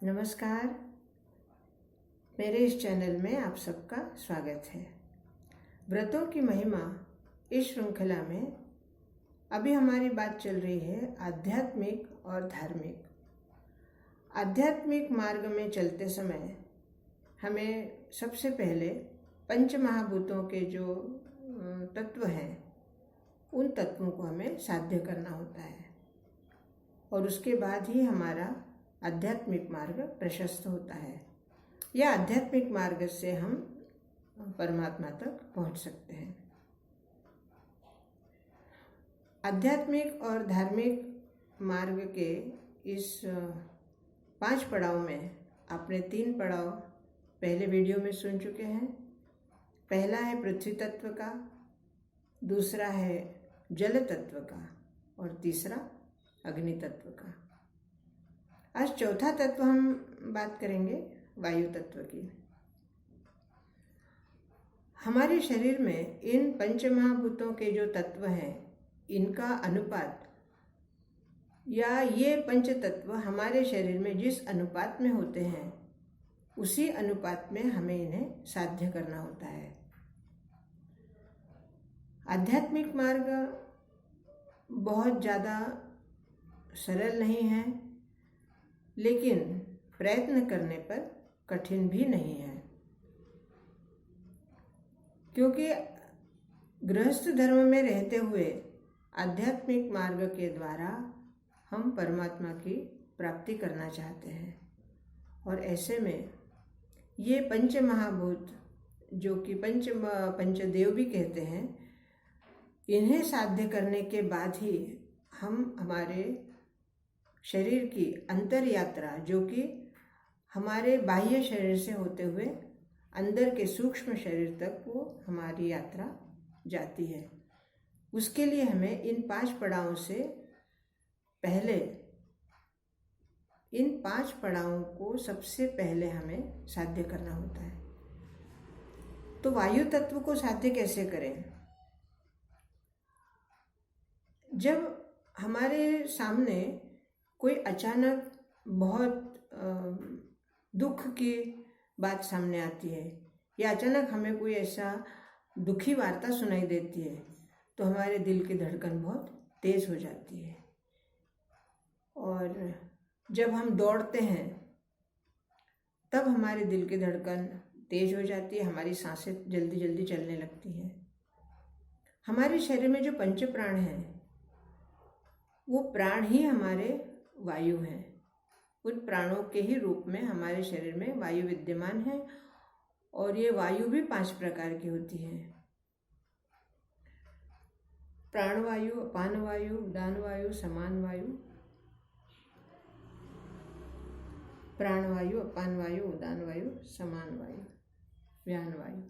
नमस्कार। मेरे इस चैनल में आप सबका स्वागत है। व्रतों की महिमा इस श्रृंखला में अभी हमारी बात चल रही है आध्यात्मिक और धार्मिक। आध्यात्मिक मार्ग में चलते समय हमें सबसे पहले पंच महाभूतों के जो तत्व हैं उन तत्वों को हमें साध्य करना होता है और उसके बाद ही हमारा आध्यात्मिक मार्ग प्रशस्त होता है या आध्यात्मिक मार्ग से हम परमात्मा तक पहुंच सकते हैं। आध्यात्मिक और धार्मिक मार्ग के इस 5 पड़ाव में आपने 3 पड़ाव पहले वीडियो में सुन चुके हैं। पहला है पृथ्वी तत्व का, दूसरा है जल तत्व का और तीसरा अग्नि तत्व का। आज चौथा तत्व हम बात करेंगे वायु तत्व की। हमारे शरीर में इन पंच महाभूतों के जो तत्व हैं इनका अनुपात या ये पंच तत्व हमारे शरीर में जिस अनुपात में होते हैं उसी अनुपात में हमें इन्हें साध्य करना होता है। आध्यात्मिक मार्ग बहुत ज़्यादा सरल नहीं है, लेकिन प्रयत्न करने पर कठिन भी नहीं है, क्योंकि गृहस्थ धर्म में रहते हुए आध्यात्मिक मार्ग के द्वारा हम परमात्मा की प्राप्ति करना चाहते हैं। और ऐसे में ये पंच महाभूत जो कि पंचदेव भी कहते हैं, इन्हें साध्य करने के बाद ही हम हमारे शरीर की अंतर यात्रा, जो कि हमारे बाह्य शरीर से होते हुए अंदर के सूक्ष्म शरीर तक वो हमारी यात्रा जाती है, उसके लिए हमें इन 5 पड़ावों से पहले इन 5 पड़ावों को सबसे पहले हमें साध्य करना होता है। तो वायु तत्व को साध्य कैसे करें? जब हमारे सामने कोई अचानक बहुत दुख की बात सामने आती है या अचानक हमें कोई ऐसा दुखी वार्ता सुनाई देती है तो हमारे दिल की धड़कन बहुत तेज हो जाती है। और जब हम दौड़ते हैं तब हमारे दिल की धड़कन तेज हो जाती है, हमारी सांसें जल्दी जल्दी चलने लगती हैं। हमारे शरीर में जो पंच प्राण हैं वो प्राण ही हमारे वायु हैं। उन प्राणों के ही रूप में हमारे शरीर में वायु विद्यमान है और ये वायु भी 5 प्रकार की होती है। प्राणवायु, अपान वायु, उदान वायु, समान वायु। प्राणवायु, अपान वायु, उदान वायु, समान वायु, व्यान वायु।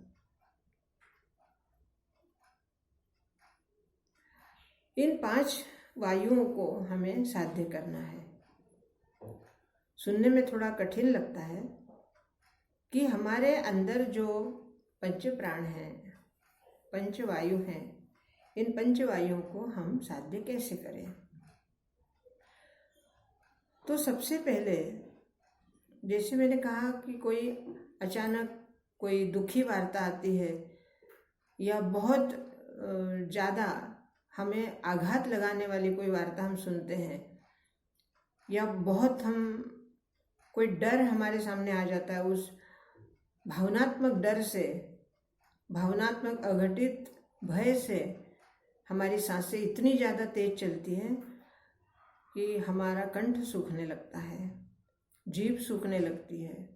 इन 5 वायुओं को हमें साध्य करना है। सुनने में थोड़ा कठिन लगता है कि हमारे अंदर जो पंच प्राण हैं, पंच वायु हैं, इन पंच वायुओं को हम साध्य कैसे करें? तो सबसे पहले जैसे मैंने कहा कि कोई अचानक कोई दुखी वार्ता आती है या बहुत ज़्यादा हमें आघात लगाने वाली कोई वार्ता हम सुनते हैं या बहुत हम कोई डर हमारे सामने आ जाता है, उस भावनात्मक डर से, भावनात्मक अघटित भय से हमारी सांसें इतनी ज़्यादा तेज चलती हैं कि हमारा कंठ सूखने लगता है, जीभ सूखने लगती है,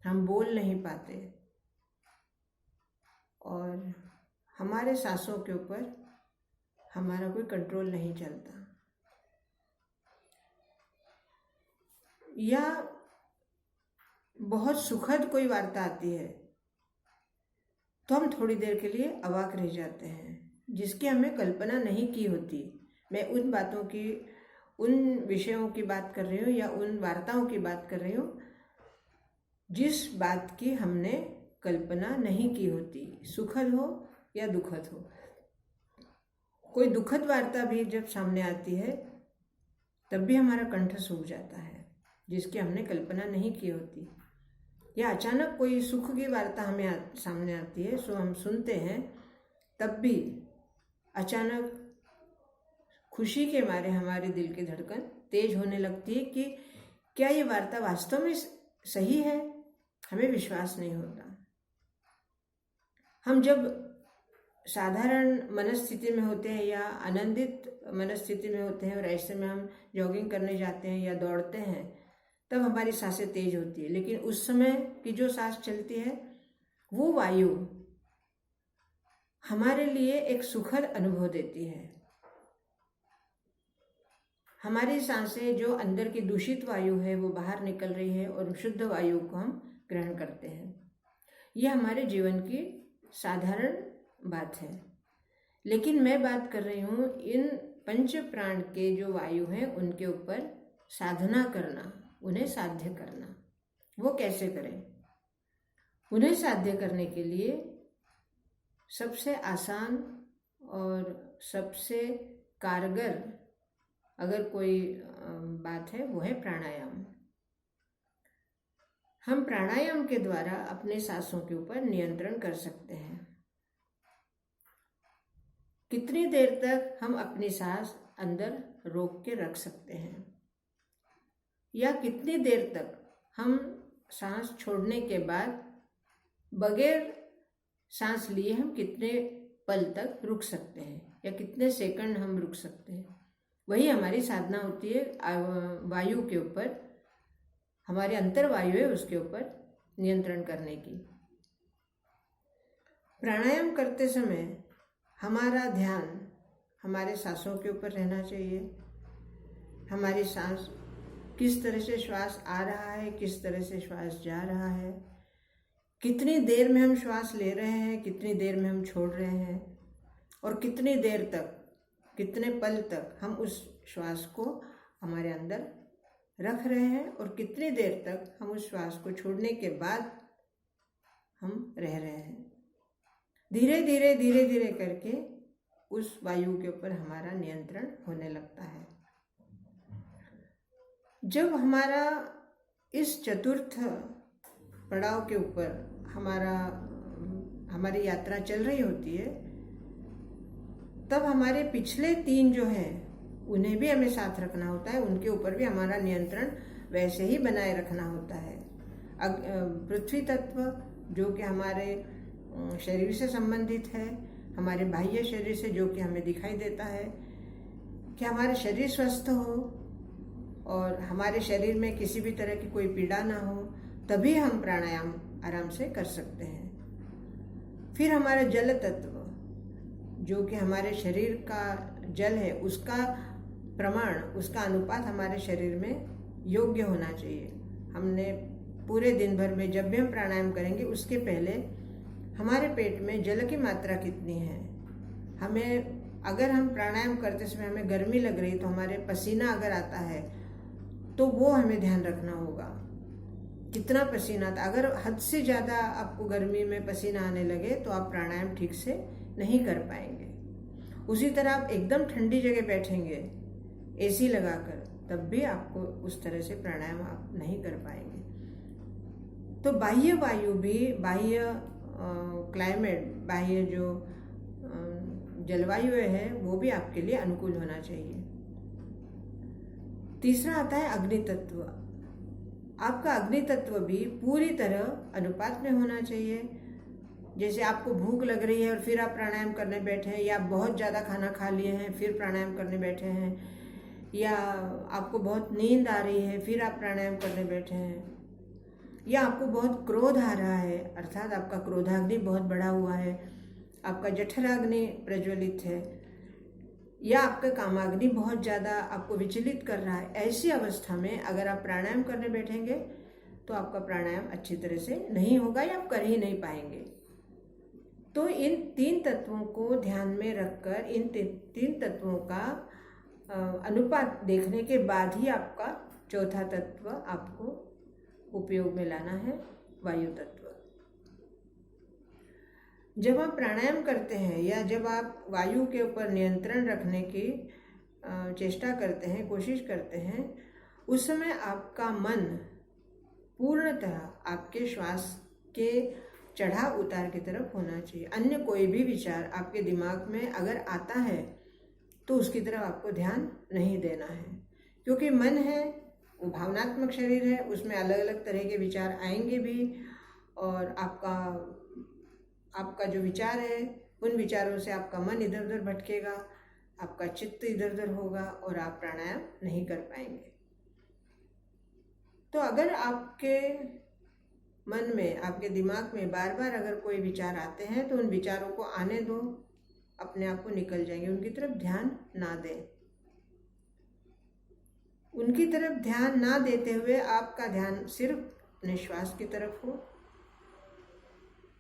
हम बोल नहीं पाते और हमारे सांसों के ऊपर हमारा कोई कंट्रोल नहीं चलता। या बहुत सुखद कोई वार्ता आती है तो हम थोड़ी देर के लिए अवाक रह जाते हैं, जिसकी हमें कल्पना नहीं की होती। मैं उन बातों की, उन विषयों की बात कर रही हूँ या उन वार्ताओं की बात कर रही हूँ जिस बात की हमने कल्पना नहीं की होती, सुखद हो या दुखद हो। कोई दुखद वार्ता भी जब सामने आती है तब भी हमारा कंठ सूख जाता है। जिसकी हमने कल्पना नहीं की होती, या अचानक कोई सुख की वार्ता हमें सामने आती है, सो हम सुनते हैं, तब भी अचानक खुशी के मारे हमारे दिल की धड़कन तेज होने लगती है कि क्या ये वार्ता वास्तव में सही है। हमें विश्वास नहीं होता। हम जब साधारण मनस्थिति में होते हैं या आनंदित मनस्थिति में होते हैं और ऐसे में हम जॉगिंग करने जाते हैं या दौड़ते हैं, तब हमारी सांसें तेज होती है, लेकिन उस समय की जो सांस चलती है वो वायु हमारे लिए एक सुखद अनुभव देती है। हमारी सांसें जो अंदर की दूषित वायु है वो बाहर निकल रही है और शुद्ध वायु को हम ग्रहण करते हैं। यह हमारे जीवन की साधारण बात है, लेकिन मैं बात कर रही हूँ इन पंच प्राण के जो वायु हैं उनके ऊपर साधना करना, उन्हें साध्य करना। वो कैसे करें? उन्हें साध्य करने के लिए सबसे आसान और सबसे कारगर अगर कोई बात है वो है प्राणायाम। हम प्राणायाम के द्वारा अपने सांसों के ऊपर नियंत्रण कर सकते हैं। कितनी देर तक हम अपनी सांस अंदर रोक के रख सकते हैं, या कितनी देर तक हम सांस छोड़ने के बाद बगैर सांस लिए हम कितने पल तक रुक सकते हैं, या कितने सेकंड हम रुक सकते हैं। वही हमारी साधना होती है वायु के ऊपर, हमारे अंतर वायु है उसके ऊपर नियंत्रण करने की। प्राणायाम करते समय हमारा ध्यान हमारे सांसों के ऊपर रहना चाहिए। हमारी सांस किस तरह से श्वास आ रहा है, किस तरह से श्वास जा रहा है, कितनी देर में हम श्वास ले रहे हैं, कितनी देर में हम छोड़ रहे हैं, और कितनी देर तक, कितने पल तक हम उस श्वास को हमारे अंदर रख रहे हैं, और कितनी देर तक हम उस श्वास को छोड़ने के बाद हम रह रहे हैं। धीरे धीरे धीरे धीरे करके उस वायु के ऊपर हमारा नियंत्रण होने लगता है। जब हमारा इस चतुर्थ पड़ाव के ऊपर हमारी यात्रा चल रही होती है, तब हमारे पिछले 3 जो है उन्हें भी हमें साथ रखना होता है, उनके ऊपर भी हमारा नियंत्रण वैसे ही बनाए रखना होता है। पृथ्वी तत्व जो कि हमारे शरीर से संबंधित है, हमारे बाह्य शरीर से जो कि हमें दिखाई देता है, कि हमारे शरीर स्वस्थ हो और हमारे शरीर में किसी भी तरह की कोई पीड़ा ना हो, तभी हम प्राणायाम आराम से कर सकते हैं। फिर हमारा जल तत्व जो कि हमारे शरीर का जल है, उसका प्रमाण, उसका अनुपात हमारे शरीर में योग्य होना चाहिए। हमने पूरे दिन भर में जब भी हम प्राणायाम करेंगे उसके पहले हमारे पेट में जल की मात्रा कितनी है, हमें अगर हम प्राणायाम करते समय हमें गर्मी लग रही तो हमारे पसीना अगर आता है तो वो हमें ध्यान रखना होगा, कितना पसीना आता। अगर हद से ज़्यादा आपको गर्मी में पसीना आने लगे तो आप प्राणायाम ठीक से नहीं कर पाएंगे। उसी तरह आप एकदम ठंडी जगह बैठेंगे एसी लगाकर, तब भी आपको उस तरह से प्राणायाम आप नहीं कर पाएंगे। तो बाह्य वायु भी, बाह्य क्लाइमेट, बाह्य जो जलवायु है वो भी आपके लिए अनुकूल होना चाहिए। तीसरा आता है अग्नि तत्व। आपका अग्नि तत्व भी पूरी तरह अनुपात में होना चाहिए। जैसे आपको भूख लग रही है और फिर आप प्राणायाम करने बैठे हैं, या बहुत ज़्यादा खाना खा लिए हैं फिर प्राणायाम करने बैठे हैं, या आपको बहुत नींद आ रही है फिर आप प्राणायाम करने बैठे हैं, या आपको बहुत क्रोध आ रहा है, अर्थात आपका क्रोधाग्नि बहुत बढ़ा हुआ है, आपका जठराग्नि प्रज्वलित है, या आपका कामाग्नि बहुत ज़्यादा आपको विचलित कर रहा है। ऐसी अवस्था में अगर आप प्राणायाम करने बैठेंगे तो आपका प्राणायाम अच्छी तरह से नहीं होगा या आप कर ही नहीं पाएंगे। तो इन 3 तत्वों को ध्यान में रखकर, इन 3 तत्वों का अनुपात देखने के बाद ही आपका चौथा तत्व आपको उपयोग में लाना है, वायु तत्व। जब आप प्राणायाम करते हैं या जब आप वायु के ऊपर नियंत्रण रखने की चेष्टा करते हैं, कोशिश करते हैं, उस समय आपका मन पूर्णतः आपके श्वास के चढ़ाव उतार की तरफ होना चाहिए। अन्य कोई भी विचार आपके दिमाग में अगर आता है तो उसकी तरफ आपको ध्यान नहीं देना है, क्योंकि मन है वो भावनात्मक शरीर है, उसमें अलग अलग तरह के विचार आएंगे भी, और आपका जो विचार है उन विचारों से आपका मन इधर उधर भटकेगा, आपका चित्त इधर उधर होगा और आप प्राणायाम नहीं कर पाएंगे। तो अगर आपके मन में, आपके दिमाग में बार बार अगर कोई विचार आते हैं तो उन विचारों को आने दो, अपने आप को निकल जाएंगे, उनकी तरफ ध्यान ना दें। उनकी तरफ ध्यान ना देते हुए आपका ध्यान सिर्फ अपने श्वास की तरफ हो,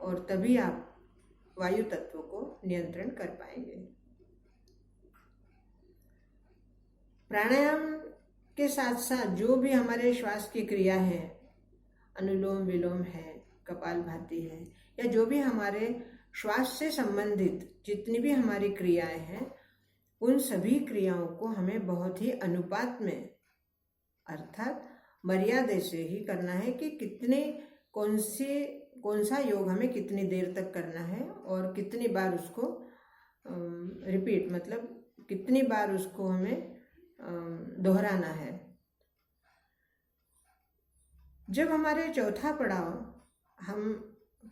और तभी आप वायु तत्व को नियंत्रण कर पाएंगे। प्राणायाम के साथ साथ जो भी हमारे श्वास की क्रिया है, अनुलोम विलोम है, कपालभाति है, या जो भी हमारे श्वास से संबंधित जितनी भी हमारी क्रियाएं हैं, उन सभी क्रियाओं को हमें बहुत ही अनुपात में, अर्थात मर्यादा से ही करना है कि कौन सा योग हमें कितनी देर तक करना है और कितनी बार उसको रिपीट, मतलब कितनी बार उसको हमें दोहराना है। जब हमारे चौथा पड़ाव हम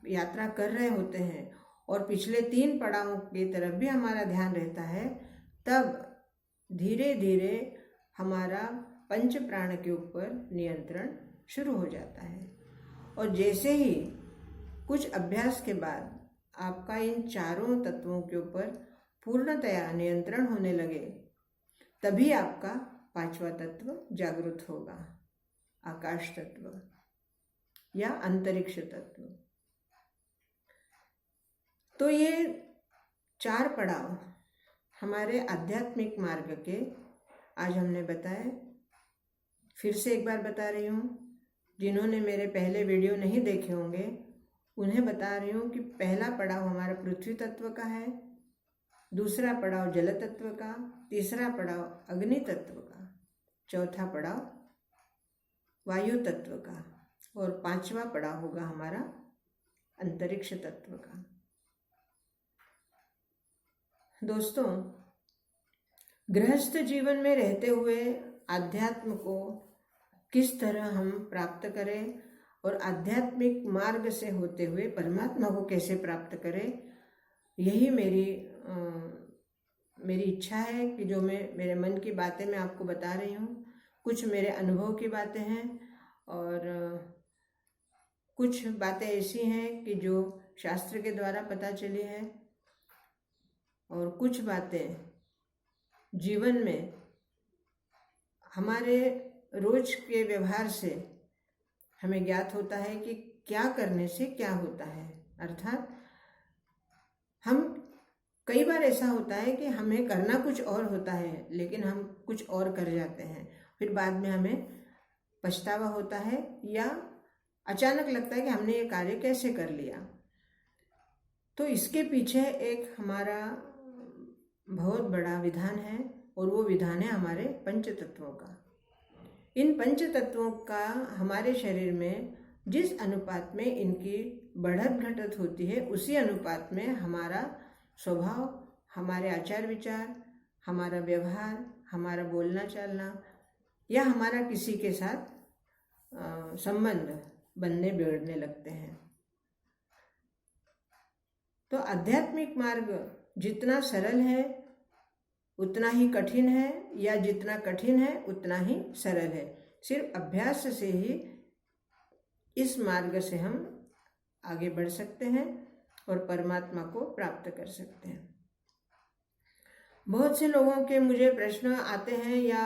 यात्रा कर रहे होते हैं और पिछले 3 पड़ावों की तरफ भी हमारा ध्यान रहता है, तब धीरे धीरे हमारा पंच प्राण के ऊपर नियंत्रण शुरू हो जाता है। और जैसे ही कुछ अभ्यास के बाद आपका इन चारों तत्वों के ऊपर पूर्णतया नियंत्रण होने लगे, तभी आपका 5वां तत्व जागृत होगा, आकाश तत्व या अंतरिक्ष तत्व। तो ये 4 पड़ाव हमारे आध्यात्मिक मार्ग के आज हमने बताए। फिर से एक बार बता रही हूँ, जिन्होंने मेरे पहले वीडियो नहीं देखे होंगे उन्हें बता रही हूँ कि पहला पड़ाव हमारा पृथ्वी तत्व का है, दूसरा पड़ाव जल तत्व का, तीसरा पड़ाव अग्नि तत्व का, चौथा पड़ाव वायु तत्व का, और 5वां पड़ाव होगा हमारा अंतरिक्ष तत्व का। दोस्तों, गृहस्थ जीवन में रहते हुए आध्यात्म को किस तरह हम प्राप्त करें और आध्यात्मिक मार्ग से होते हुए परमात्मा को कैसे प्राप्त करें, यही मेरी इच्छा है कि जो मेरे मन की बातें मैं आपको बता रही हूँ। कुछ मेरे अनुभव की बातें हैं और कुछ बातें ऐसी हैं कि जो शास्त्र के द्वारा पता चली है, और कुछ बातें जीवन में हमारे रोज के व्यवहार से हमें ज्ञात होता है कि क्या करने से क्या होता है। अर्थात हम कई बार ऐसा होता है कि हमें करना कुछ और होता है, लेकिन हम कुछ और कर जाते हैं, फिर बाद में हमें पछतावा होता है या अचानक लगता है कि हमने ये कार्य कैसे कर लिया। तो इसके पीछे एक हमारा बहुत बड़ा विधान है, और वो विधान है हमारे पंच तत्वों का। इन पंच तत्वों का हमारे शरीर में जिस अनुपात में इनकी बढ़त घटत होती है, उसी अनुपात में हमारा स्वभाव, हमारे आचार विचार, हमारा व्यवहार, हमारा बोलना चालना या हमारा किसी के साथ संबंध बनने बिगड़ने लगते हैं। तो आध्यात्मिक मार्ग जितना सरल है उतना ही कठिन है, या जितना कठिन है उतना ही सरल है। सिर्फ अभ्यास से ही इस मार्ग से हम आगे बढ़ सकते हैं और परमात्मा को प्राप्त कर सकते हैं। बहुत से लोगों के मुझे प्रश्न आते हैं या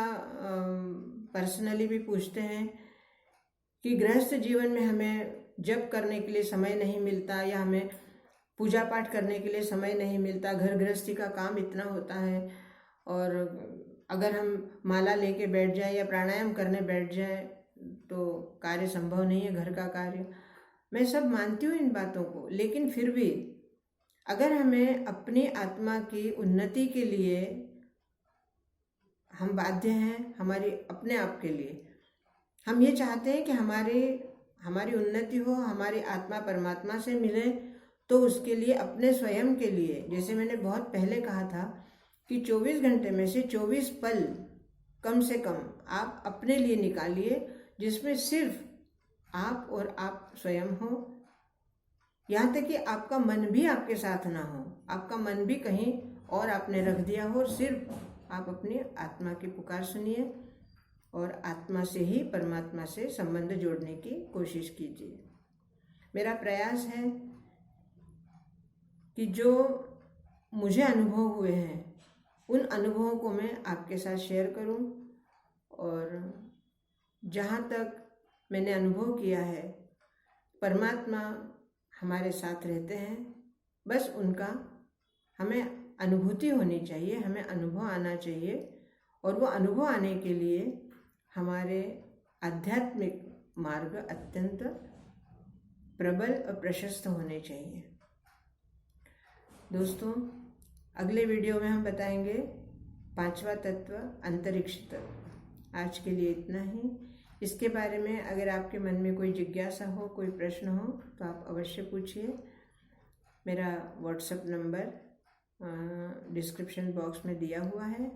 पर्सनली भी पूछते हैं कि गृहस्थ जीवन में हमें जप करने के लिए समय नहीं मिलता, या हमें पूजा पाठ करने के लिए समय नहीं मिलता, घर गृहस्थी का काम इतना होता है, और अगर हम माला लेके बैठ जाए या प्राणायाम करने बैठ जाए तो कार्य संभव नहीं है, घर का कार्य। मैं सब मानती हूँ इन बातों को, लेकिन फिर भी अगर हमें अपनी आत्मा की उन्नति के लिए हम बाध्य हैं, हमारी अपने आप के लिए, हम ये चाहते हैं कि हमारी उन्नति हो, हमारी आत्मा परमात्मा से मिले, तो उसके लिए अपने स्वयं के लिए, जैसे मैंने बहुत पहले कहा था कि 24 घंटे में से 24 पल कम से कम आप अपने लिए निकालिए, जिसमें सिर्फ आप और आप स्वयं हो। यहाँ तक कि आपका मन भी आपके साथ ना हो, आपका मन भी कहीं और आपने रख दिया हो, और सिर्फ आप अपनी आत्मा की पुकार सुनिए और आत्मा से ही परमात्मा से संबंध जोड़ने की कोशिश कीजिए। मेरा प्रयास है कि जो मुझे अनुभव हुए हैं उन अनुभवों को मैं आपके साथ शेयर करूं, और जहाँ तक मैंने अनुभव किया है परमात्मा हमारे साथ रहते हैं, बस उनका हमें अनुभूति होनी चाहिए, हमें अनुभव आना चाहिए, और वो अनुभव आने के लिए हमारे आध्यात्मिक मार्ग अत्यंत प्रबल और प्रशस्त होने चाहिए। दोस्तों, अगले वीडियो में हम बताएंगे 5वां तत्व अंतरिक्ष तत्व। आज के लिए इतना ही। इसके बारे में अगर आपके मन में कोई जिज्ञासा हो, कोई प्रश्न हो, तो आप अवश्य पूछिए। मेरा व्हाट्सएप नंबर डिस्क्रिप्शन बॉक्स में दिया हुआ है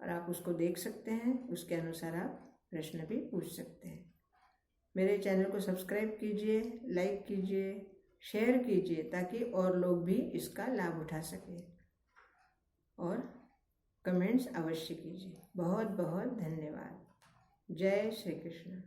और आप उसको देख सकते हैं, उसके अनुसार आप प्रश्न भी पूछ सकते हैं। मेरे चैनल को सब्सक्राइब कीजिए, लाइक कीजिए, शेयर कीजिए, ताकि और लोग भी इसका लाभ उठा सकें, और कमेंट्स अवश्य कीजिए। बहुत बहुत धन्यवाद। जय श्री कृष्ण।